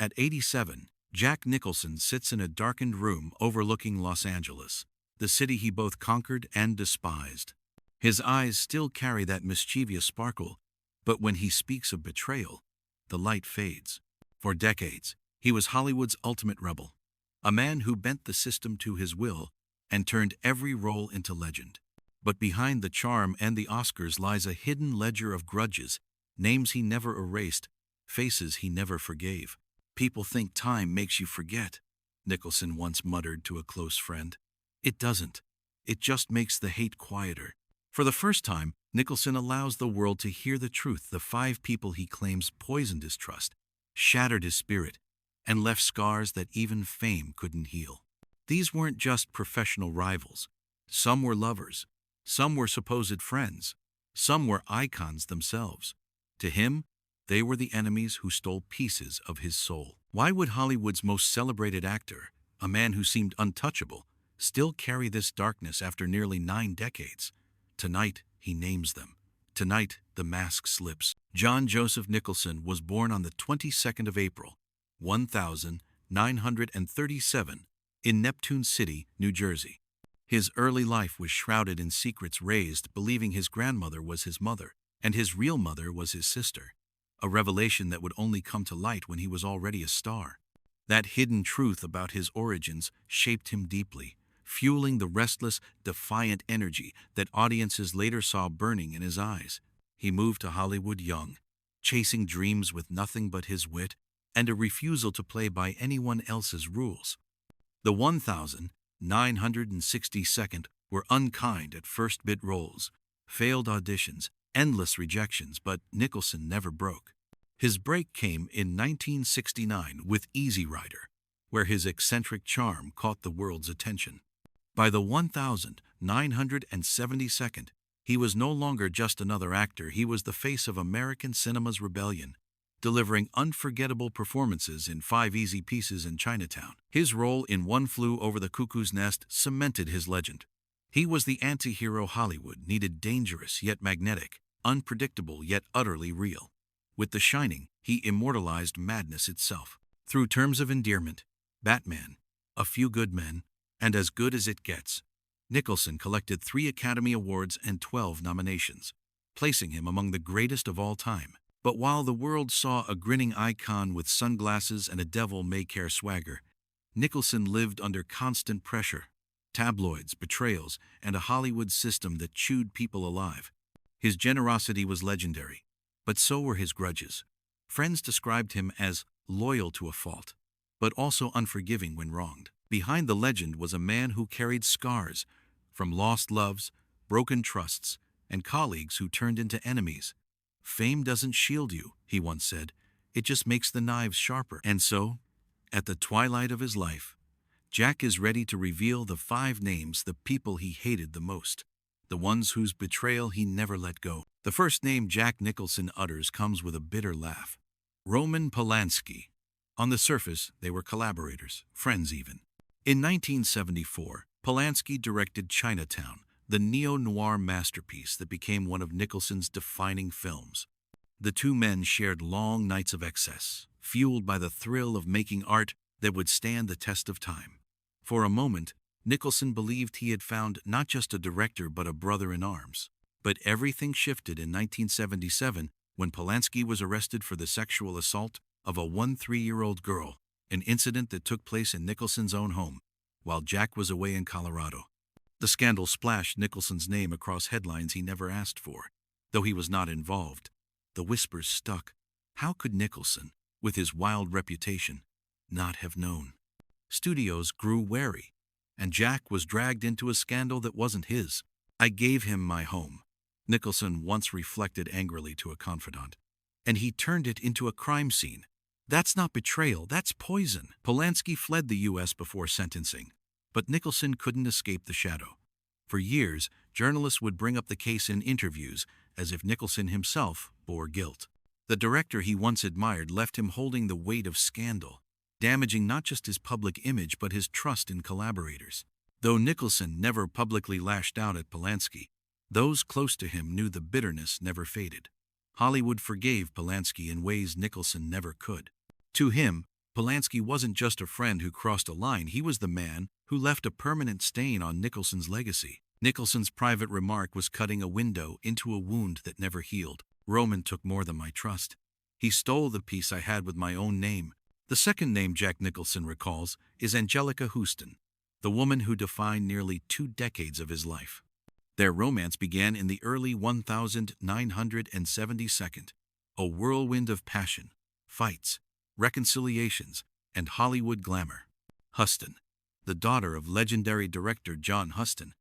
At 87, Jack Nicholson sits in a darkened room overlooking Los Angeles, the city he both conquered and despised. His eyes still carry that mischievous sparkle, but when he speaks of betrayal, the light fades. For decades, he was Hollywood's ultimate rebel, a man who bent the system to his will and turned every role into legend. But behind the charm and the Oscars lies a hidden ledger of grudges, names he never erased, faces he never forgave. "People think time makes you forget," Nicholson once muttered to a close friend. "It doesn't. It just makes the hate quieter." For the first time, Nicholson allows the world to hear the truth. The 5 people he claims poisoned his trust, shattered his spirit, and left scars that even fame couldn't heal. These weren't just professional rivals. Some were lovers. Some were supposed friends. Some were icons themselves. To him, they were the enemies who stole pieces of his soul. Why would Hollywood's most celebrated actor, a man who seemed untouchable, still carry this darkness after nearly 9 decades? Tonight, he names them. Tonight, the mask slips. John Joseph Nicholson was born on the 22nd of April, 1937, in Neptune City, New Jersey. His early life was shrouded in secrets, raised believing his grandmother was his mother and his real mother was his sister, a revelation that would only come to light when he was already a star. That hidden truth about his origins shaped him deeply, fueling the restless, defiant energy that audiences later saw burning in his eyes. He moved to Hollywood young, chasing dreams with nothing but his wit and a refusal to play by anyone else's rules. The 1962nd were unkind at first bit roles, failed auditions, endless rejections, but Nicholson never broke. His break came in 1969 with Easy Rider, where his eccentric charm caught the world's attention. By the 1972nd, he was no longer just another actor. He was the face of American cinema's rebellion, delivering unforgettable performances in 5 Easy Pieces in Chinatown. His role in One Flew Over the Cuckoo's Nest cemented his legend. He was the anti-hero Hollywood needed, dangerous yet magnetic, unpredictable yet utterly real. With The Shining, he immortalized madness itself. Through Terms of Endearment, Batman, A Few Good Men, and As Good as It Gets, Nicholson collected 3 Academy Awards and 12 nominations, placing him among the greatest of all time. But while the world saw a grinning icon with sunglasses and a devil-may-care swagger, Nicholson lived under constant pressure, tabloids, betrayals, and a Hollywood system that chewed people alive. His generosity was legendary, but so were his grudges. Friends described him as loyal to a fault, but also unforgiving when wronged. Behind the legend was a man who carried scars from lost loves, broken trusts, and colleagues who turned into enemies. "Fame doesn't shield you," he once said. "It just makes the knives sharper." And so, at the twilight of his life, Jack is ready to reveal the 5 names, the people he hated the most, the ones whose betrayal he never let go. The first name Jack Nicholson utters comes with a bitter laugh. Roman Polanski. On the surface, they were collaborators, friends even. In 1974, Polanski directed Chinatown, the neo-noir masterpiece that became one of Nicholson's defining films. The 2 men shared long nights of excess, fueled by the thrill of making art that would stand the test of time. For a moment, Nicholson believed he had found not just a director but a brother in arms. But everything shifted in 1977 when Polanski was arrested for the sexual assault of a 13-year-old girl, an incident that took place in Nicholson's own home, while Jack was away in Colorado. The scandal splashed Nicholson's name across headlines he never asked for. Though he was not involved, the whispers stuck. How could Nicholson, with his wild reputation, not have known? Studios grew wary, and Jack was dragged into a scandal that wasn't his. "I gave him my home," Nicholson once reflected angrily to a confidant, "and he turned it into a crime scene. That's not betrayal, that's poison." Polanski fled the U.S. before sentencing, but Nicholson couldn't escape the shadow. For years, journalists would bring up the case in interviews as if Nicholson himself bore guilt. The director he once admired left him holding the weight of scandal, damaging not just his public image but his trust in collaborators. Though Nicholson never publicly lashed out at Polanski, those close to him knew the bitterness never faded. Hollywood forgave Polanski in ways Nicholson never could. To him, Polanski wasn't just a friend who crossed a line, he was the man who left a permanent stain on Nicholson's legacy. Nicholson's private remark was cutting a window into a wound that never healed. Roman took more than my trust. He stole the peace I had with my own name. The second name Jack Nicholson recalls is Angelica Huston, the woman who defined nearly 2 decades of his life. Their romance began in the early 1972, a whirlwind of passion, fights, reconciliations, and Hollywood glamour. Huston, the daughter of legendary director John Huston,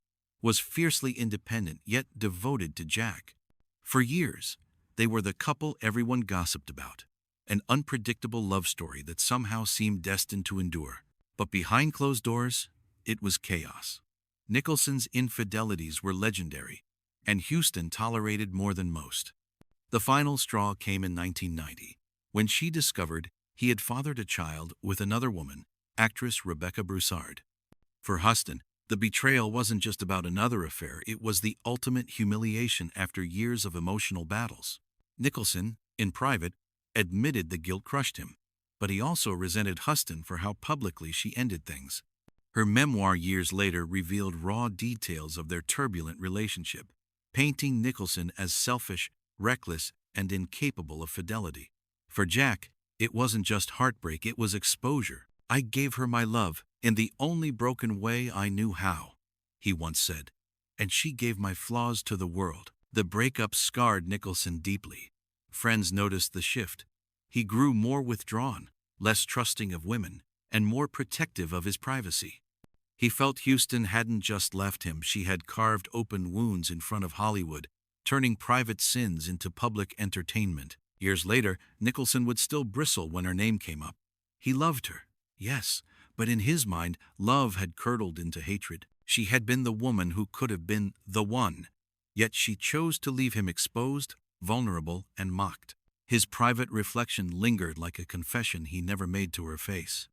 was fiercely independent yet devoted to Jack. For years, they were the couple everyone gossiped about, an unpredictable love story that somehow seemed destined to endure. But behind closed doors, it was chaos. Nicholson's infidelities were legendary, and Huston tolerated more than most. The final straw came in 1990, when she discovered he had fathered a child with another woman, actress Rebecca Broussard. For Huston, the betrayal wasn't just about another affair, it was the ultimate humiliation after years of emotional battles. Nicholson, in private, admitted the guilt crushed him, but he also resented Huston for how publicly she ended things. Her memoir years later revealed raw details of their turbulent relationship, painting Nicholson as selfish, reckless, and incapable of fidelity. For Jack, it wasn't just heartbreak, it was exposure. "I gave her my love in the only broken way I knew how," he once said, "and she gave my flaws to the world." The breakup scarred Nicholson deeply. Friends noticed the shift. He grew more withdrawn, less trusting of women, and more protective of his privacy. He felt Huston hadn't just left him, she had carved open wounds in front of Hollywood, turning private sins into public entertainment. Years later, Nicholson would still bristle when her name came up. He loved her, yes, but in his mind, love had curdled into hatred. She had been the woman who could have been the one, yet she chose to leave him exposed, vulnerable, and mocked. His private reflection lingered like a confession he never made to her face.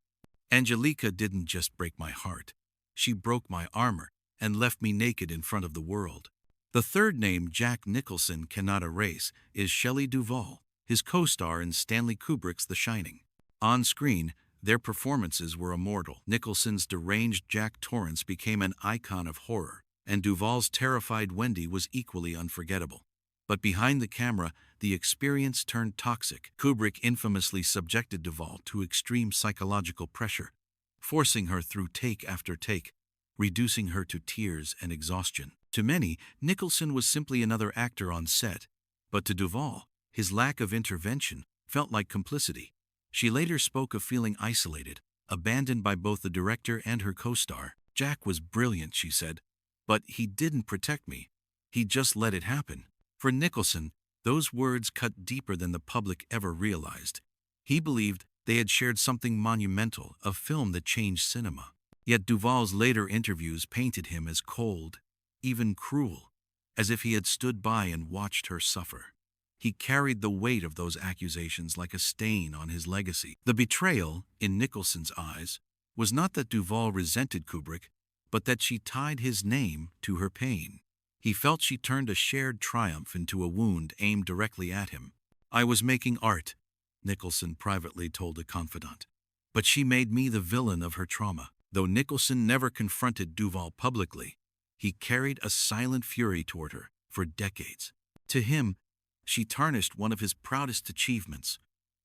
"Angelica didn't just break my heart. She broke my armor and left me naked in front of the world." The third name Jack Nicholson cannot erase is Shelley Duvall, his co-star in Stanley Kubrick's The Shining. On screen, their performances were immortal. Nicholson's deranged Jack Torrance became an icon of horror, and Duvall's terrified Wendy was equally unforgettable. But behind the camera, the experience turned toxic. Kubrick infamously subjected Duvall to extreme psychological pressure, forcing her through take after take, reducing her to tears and exhaustion. To many, Nicholson was simply another actor on set, but to Duvall, his lack of intervention felt like complicity. She later spoke of feeling isolated, abandoned by both the director and her co-star. "Jack was brilliant," she said, "but he didn't protect me. He just let it happen." For Nicholson, those words cut deeper than the public ever realized. He believed they had shared something monumental, a film that changed cinema. Yet Duvall's later interviews painted him as cold, even cruel, as if he had stood by and watched her suffer. He carried the weight of those accusations like a stain on his legacy. The betrayal, in Nicholson's eyes, was not that Duvall resented Kubrick, but that she tied his name to her pain. He felt she turned a shared triumph into a wound aimed directly at him. "I was making art," Nicholson privately told a confidant, "but she made me the villain of her trauma." Though Nicholson never confronted Duvall publicly, he carried a silent fury toward her for decades. To him, she tarnished one of his proudest achievements,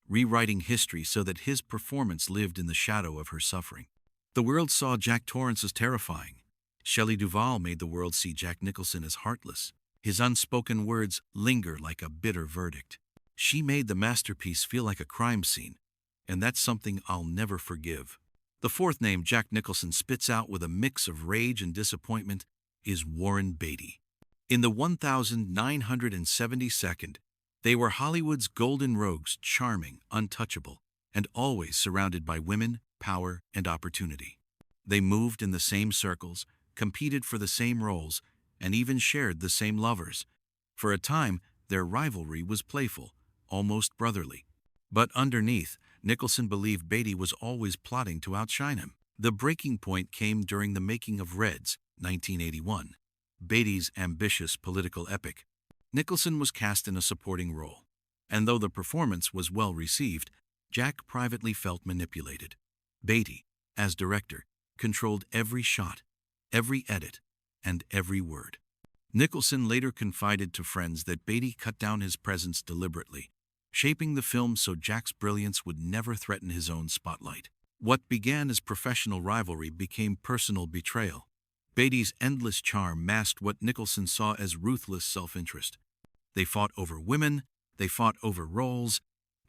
rewriting history so that his performance lived in the shadow of her suffering. The world saw Jack Torrance as terrifying. Shelley Duvall made the world see Jack Nicholson as heartless. His unspoken words linger like a bitter verdict. She made the masterpiece feel like a crime scene, and that's something I'll never forgive. The fourth name Jack Nicholson spits out with a mix of rage and disappointment is Warren Beatty. In the 1972, they were Hollywood's golden rogues, charming, untouchable, and always surrounded by women, power, and opportunity. They moved in the same circles, competed for the same roles, and even shared the same lovers. For a time, their rivalry was playful, almost brotherly. But underneath, Nicholson believed Beatty was always plotting to outshine him. The breaking point came during the making of Reds, 1981, Beatty's ambitious political epic. Nicholson was cast in a supporting role, and though the performance was well received, Jack privately felt manipulated. Beatty, as director, controlled every shot, every edit, and every word. Nicholson later confided to friends that Beatty cut down his presence deliberately, shaping the film so Jack's brilliance would never threaten his own spotlight. What began as professional rivalry became personal betrayal. Beatty's endless charm masked what Nicholson saw as ruthless self-interest. They fought over women, they fought over roles,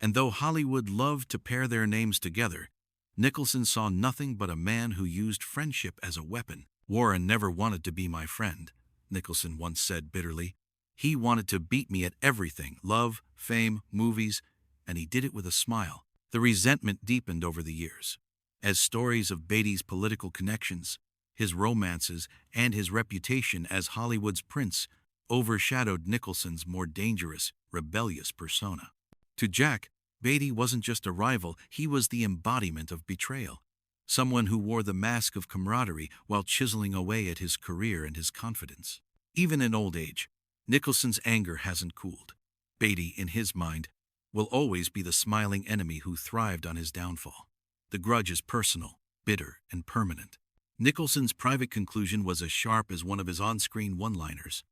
and though Hollywood loved to pair their names together, Nicholson saw nothing but a man who used friendship as a weapon. "Warren never wanted to be my friend," Nicholson once said bitterly. "He wanted to beat me at everything: love, fame, movies, and he did it with a smile." The resentment deepened over the years, as stories of Beatty's political connections, his romances, and his reputation as Hollywood's prince overshadowed Nicholson's more dangerous, rebellious persona. To Jack, Beatty wasn't just a rival, he was the embodiment of betrayal. Someone who wore the mask of camaraderie while chiseling away at his career and his confidence. Even in old age, Nicholson's anger hasn't cooled. Beatty, in his mind, will always be the smiling enemy who thrived on his downfall. The grudge is personal, bitter, and permanent. Nicholson's private conclusion was as sharp as one of his on-screen one-liners.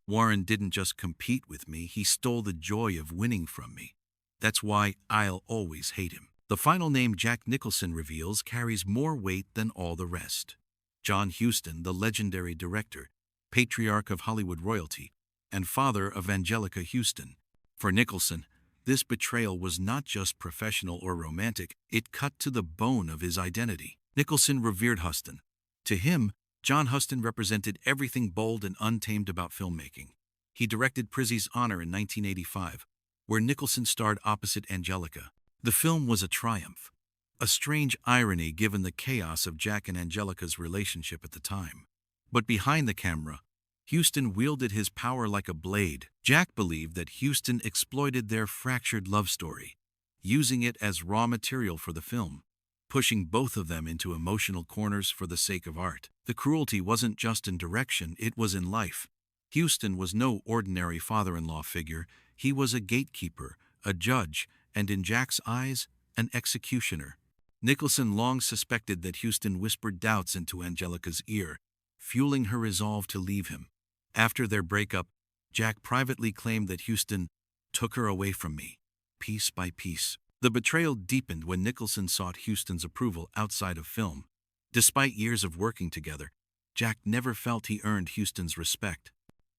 "Warren didn't just compete with me, he stole the joy of winning from me. That's why I'll always hate him." The final name Jack Nicholson reveals carries more weight than all the rest. John Huston, the legendary director, patriarch of Hollywood royalty, and father of Angelica Huston. For Nicholson, this betrayal was not just professional or romantic, it cut to the bone of his identity. Nicholson revered Huston. To him, John Huston represented everything bold and untamed about filmmaking. He directed Prizzi's Honor in 1985, where Nicholson starred opposite Angelica. The film was a triumph, a strange irony given the chaos of Jack and Angelica's relationship at the time. But behind the camera, Huston wielded his power like a blade. Jack believed that Huston exploited their fractured love story, using it as raw material for the film, pushing both of them into emotional corners for the sake of art. The cruelty wasn't just in direction, it was in life. Huston was no ordinary father-in-law figure. He was a gatekeeper, a judge, and in Jack's eyes, an executioner. Nicholson long suspected that Huston whispered doubts into Angelica's ear, fueling her resolve to leave him. After their breakup, Jack privately claimed that Huston took her away from me, piece by piece. The betrayal deepened when Nicholson sought Huston's approval outside of film. Despite years of working together, Jack never felt he earned Huston's respect.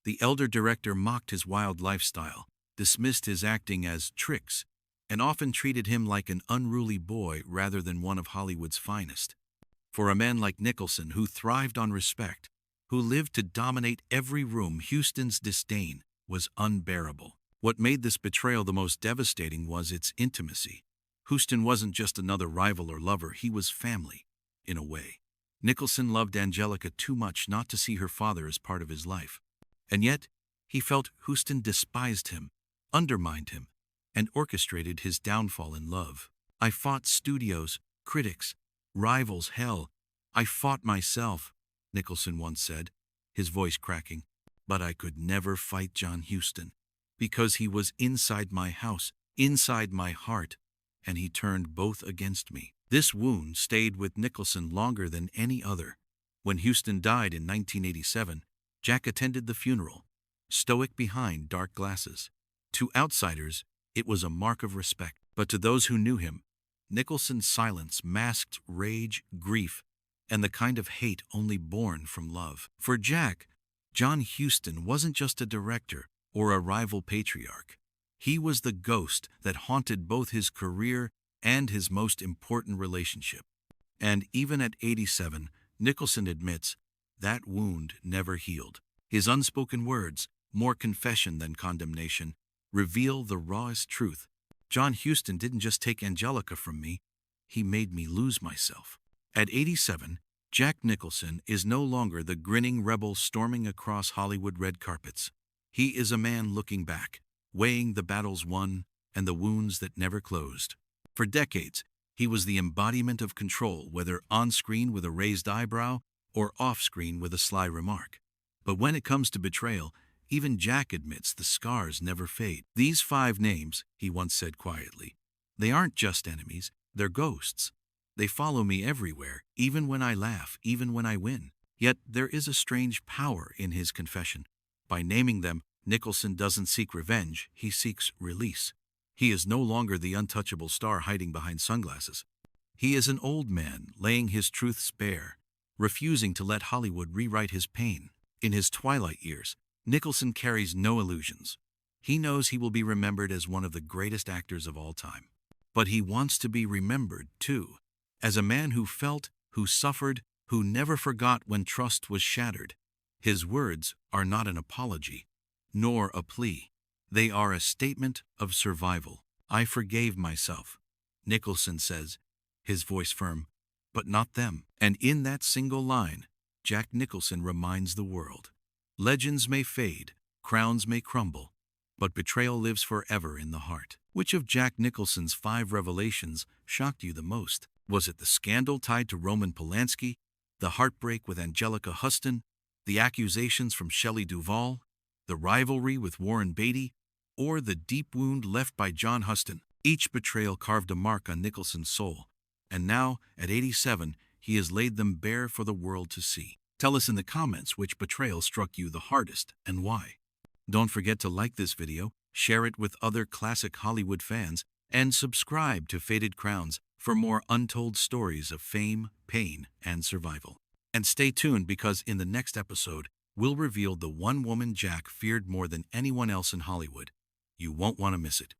The elder director mocked his wild lifestyle, dismissed his acting as tricks, and often treated him like an unruly boy rather than one of Hollywood's finest. For a man like Nicholson, who thrived on respect, who lived to dominate every room, Huston's disdain was unbearable. What made this betrayal the most devastating was its intimacy. Huston wasn't just another rival or lover, he was family, in a way. Nicholson loved Angelica too much not to see her father as part of his life. And yet, he felt Huston despised him, undermined him, and orchestrated his downfall in love. "I fought studios, critics, rivals, hell. I fought myself," Nicholson once said, his voice cracking. "But I could never fight John Huston, because he was inside my house, inside my heart, and he turned both against me." This wound stayed with Nicholson longer than any other. When Huston died in 1987, Jack attended the funeral, stoic behind dark glasses. To outsiders, it was a mark of respect, but to those who knew him, Nicholson's silence masked rage, grief, and the kind of hate only born from love. For Jack, John Huston wasn't just a director or a rival patriarch. He was the ghost that haunted both his career and his most important relationship. And even at 87, Nicholson admits that wound never healed. His unspoken words, more confession than condemnation, reveal the rawest truth. "John Huston didn't just take Angelica from me, he made me lose myself." At 87, Jack Nicholson is no longer the grinning rebel storming across Hollywood red carpets. He is a man looking back, weighing the battles won and the wounds that never closed. For decades, he was the embodiment of control, whether on-screen with a raised eyebrow or off-screen with a sly remark. But when it comes to betrayal, even Jack admits the scars never fade. "These 5 names," he once said quietly, They aren't just enemies, they're ghosts. They follow me everywhere, even when I laugh, even when I win. Yet there is a strange power in his confession. By naming them, Nicholson doesn't seek revenge, he seeks release. He is no longer the untouchable star hiding behind sunglasses. He is an old man laying his truths bare, refusing to let Hollywood rewrite his pain. In his twilight years, Nicholson carries no illusions. He knows he will be remembered as one of the greatest actors of all time. But he wants to be remembered, too, as a man who felt, who suffered, who never forgot when trust was shattered. His words are not an apology, nor a plea. They are a statement of survival. I forgave myself, Nicholson says, his voice firm, but not them. And in that single line, Jack Nicholson reminds the world. Legends may fade, crowns may crumble, but betrayal lives forever in the heart. Which of Jack Nicholson's 5 revelations shocked you the most? Was it the scandal tied to Roman Polanski, the heartbreak with Angelica Huston, the accusations from Shelley Duvall, the rivalry with Warren Beatty, or the deep wound left by John Huston? Each betrayal carved a mark on Nicholson's soul, and now, at 87, he has laid them bare for the world to see. Tell us in the comments which betrayal struck you the hardest and why. Don't forget to like this video, share it with other classic Hollywood fans, and subscribe to Faded Crowns for more untold stories of fame, pain, and survival. And stay tuned because in the next episode, we'll reveal the one woman Jack feared more than anyone else in Hollywood. You won't want to miss it.